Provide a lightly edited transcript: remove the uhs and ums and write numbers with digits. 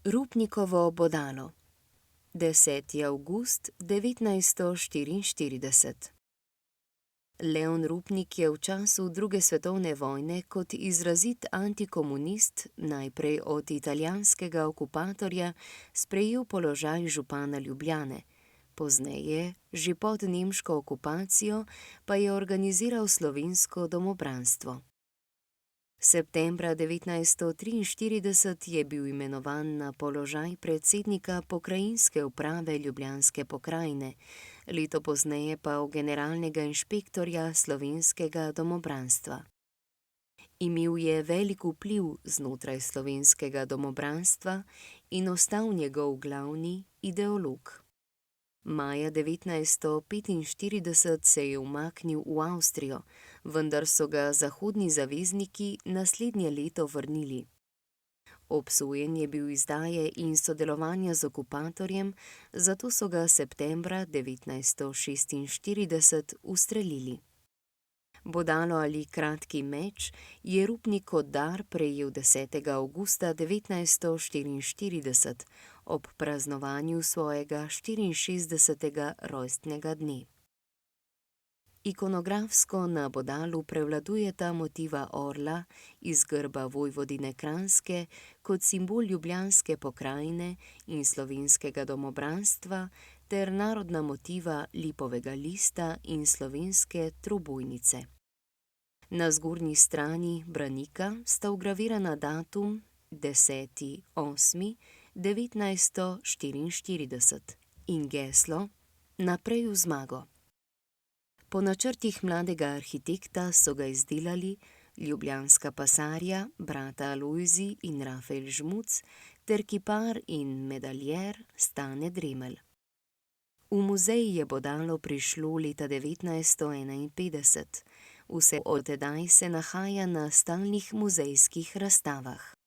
Rupnikovo bodalo 10. avgust 1944. Leon Rupnik je v času druge svetovne vojne kot izrazit antikomunist najprej od italijanskega okupatorja sprejel položaj župana Ljubljane, pozneje, že pod nemško okupacijo, pa je organiziral slovensko domobranstvo. Septembra 1943 je bil imenovan na položaj predsednika pokrajinske uprave Ljubljanske pokrajine, leto pozneje pa generalnega inšpektorja slovenskega domobranstva. Imel je velik vpliv znotraj slovenskega domobranstva in ostal njegov glavni ideolog. Maja 1945 se je umaknil v Avstrijo, vendar so ga zahodni zavezniki naslednje leto vrnili. Obsojen je bil izdaje in sodelovanja z okupatorjem, zato so ga septembra 1946 ustrelili. Bodalo ali kratki meč je Rupnik kot dar prejel 10. avgusta 1944 ob praznovanju svojega 64. rojstnega dne. Ikonografsko na bodalu prevladujeta motiva orla iz grba Vojvodine Kranjske kot simbol Ljubljanske pokrajine in slovenskega domobranstva ter narodna motiva lipovega lista in slovenske trobojnice. Na zgornji strani branika sta vgravirana datum 10. 8. 1944 in geslo Naprej v zmago. Po načrtih mladega arhitekta so ga izdelali ljubljanska pasarja, brata Alojzij in Rafael Žmuc ter kipar in medaljer Stane Dremelj. V muzej je bodalo prišlo leta 1951, vse od tedaj se nahaja na stalnih muzejskih razstavah.